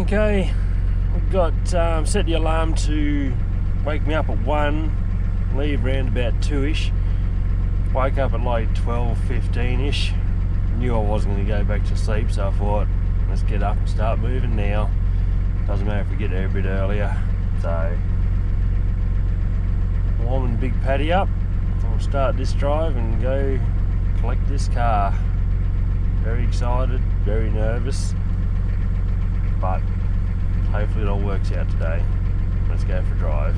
Okay, we've got set the alarm to wake me up at 1, leave around about 2ish. Woke up at like 12:15ish. Knew I wasn't going to go back to sleep, so I thought, let's get up and start moving now. Doesn't matter if we get there a bit earlier. So, warming Big Paddy up. I'll start this drive and go collect this car. Very excited, very nervous, but hopefully it all works out today. Let's go for a drive.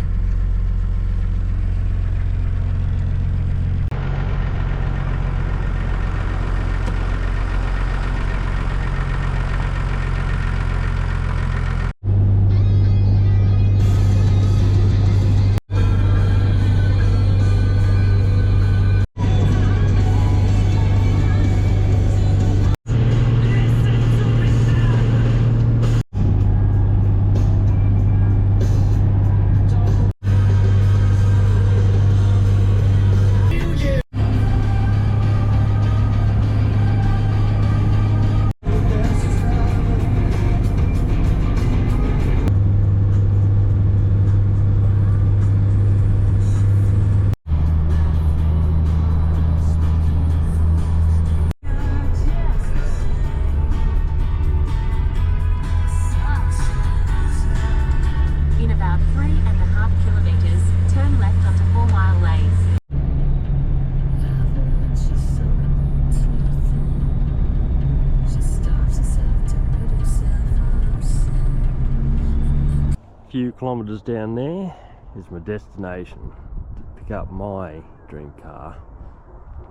Few kilometres down there is my destination to pick up my dream car,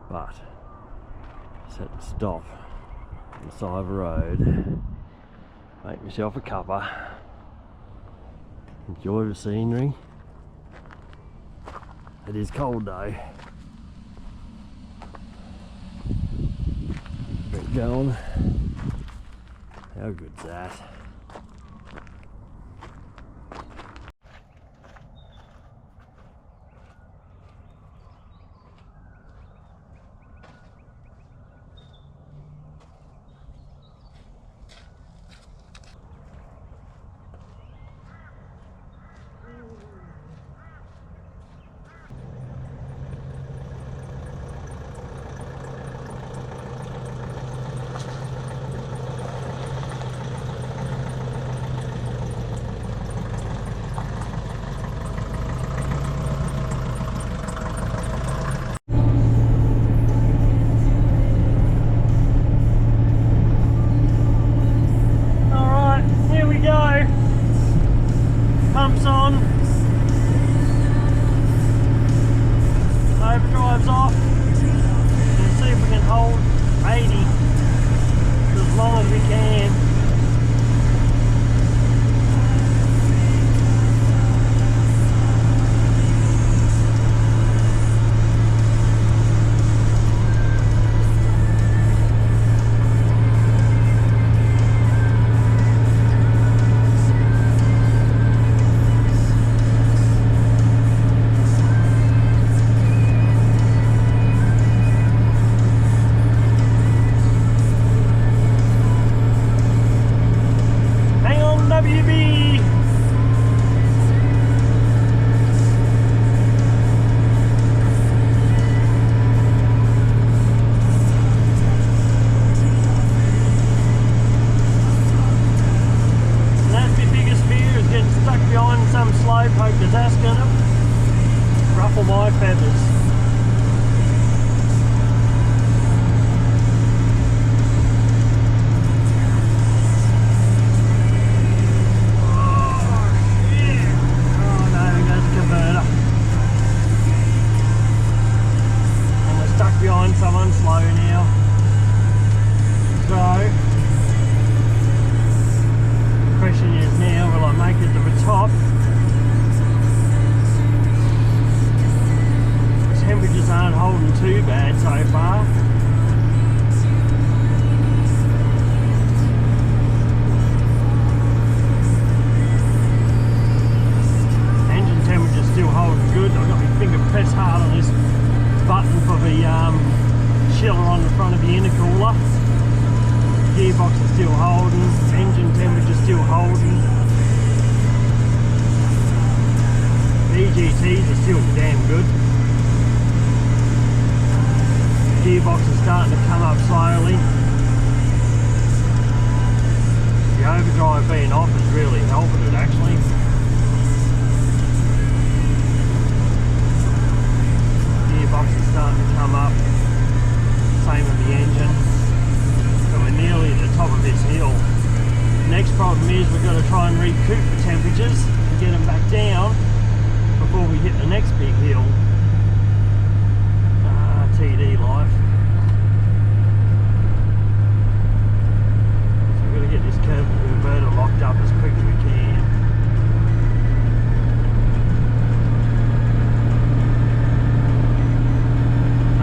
but just had to stop on the side of the road, make myself a cuppa, enjoy the scenery. It is cold though. Get it going. How good's that? Pumps on, overdrive's off, and see if we can hold 80 for as long as we can. Hope that that's gonna ruffle my feathers. Someone slow now, so the question is now, will I make it to the top? Temperatures aren't holding too bad so far. Engine temperature's still holding good. I've got my finger pressed hard on this button for the chiller on the front of the intercooler. Gearbox is still holding, engine temperature still holding. The EGTs are still damn good. Gearbox is starting to come up slowly. The overdrive being off is really helping it actually. Gearbox is starting to come up. Same with the engine. So we're nearly at the top of this hill. Next problem is we've got to try and recoup the temperatures and get them back down before we hit the next big hill. TD life. So we've got to get this converter locked up as quick as we can.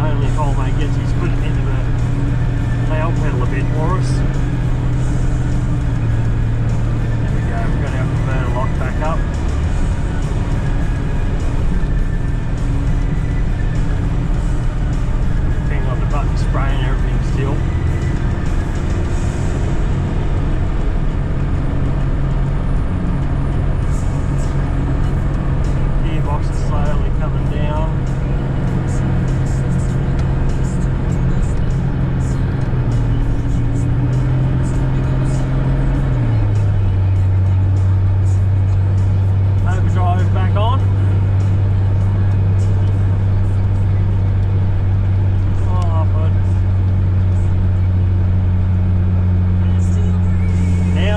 Only if old mate gets his foot into the tail pedal a bit for us. There we go, we've got our converter locked back up. Button spraying everything still. Gearbox is slowly coming down. Overdrive back on.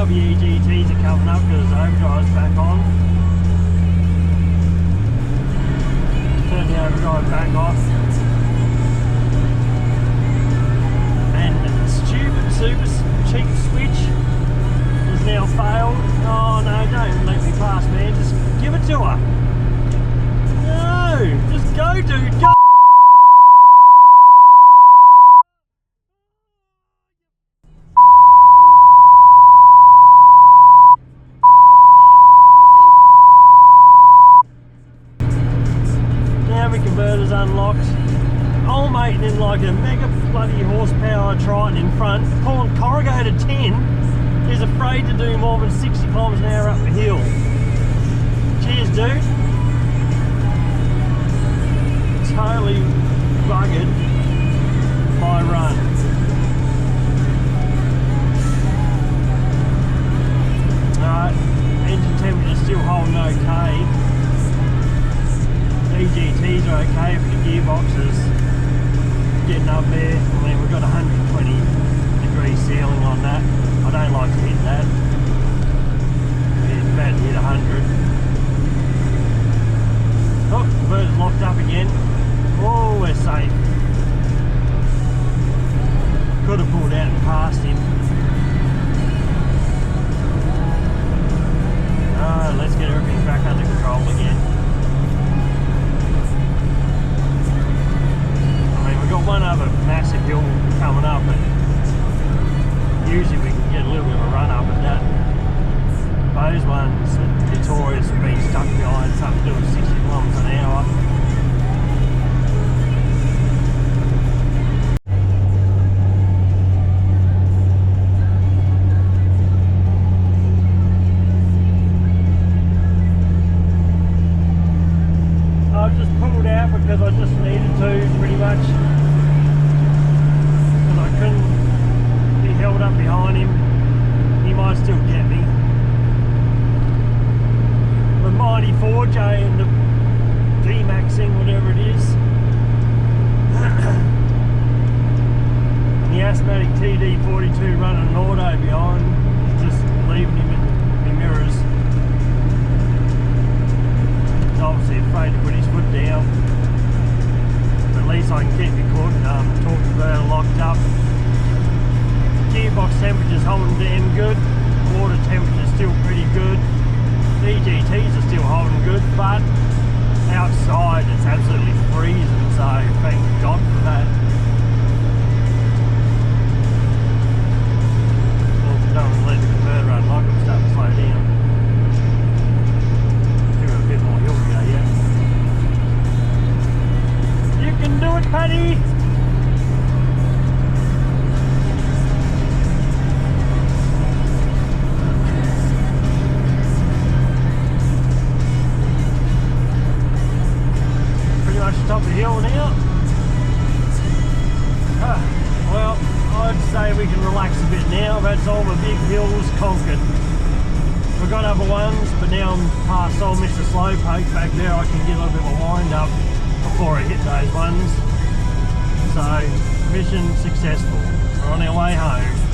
The EGTs are coming up because overdrive's back on. Turn the overdrive back off. And the stupid super cheap switch has now failed. Oh no, don't let me pass, man. Just give it to her. No, just go, dude, go. Converter's unlocked. Old mate in like a mega bloody horsepower Triton in front, pulling corrugated tin, is afraid to do more than 60 kilometers an hour up the hill. Cheers, dude. Totally buggered my run. Alright, engine temperature's still holding okay. EGTs are okay, but the gearbox is getting up there. I mean, we've got 120 degree ceiling on that. I don't like to hit that. It's about to hit 100. Oh, the converter's locked up again. Oh, we're safe. Could have pulled out and passed him. Let's get everything back under control again. We've got one other massive hill coming up, and usually we can get a little bit of a run up at that. Those ones at Victoria's have been stuck behind something doing 60 kilometres an hour. I've just pulled out because I just needed to, pretty much. Because I couldn't be held up behind him. He might still get me. The mighty 4J and the D-Maxing, whatever it is. And the asthmatic TD42 running an auto behind, just leaving him in the mirrors. He's obviously afraid to put his foot down. But at least I can keep it caught, torque converter locked up. Gearbox temperature's holding damn good. Water temperature's still pretty good. The EGTs are still holding good, but outside it's absolutely freezing, so thank God for that. Well, don't want to let the converter unlock, it'll start to slow down. Still got a bit more hill to go yet. You can do it, Paddy! much the top of the hill now. Well, I'd say we can relax a bit now. That's all the big hills conquered. We've got other ones, but now I'm past old Mr. Slowpoke back there. I can get a little bit of a wind up before I hit those ones. So, mission successful. We're on our way home.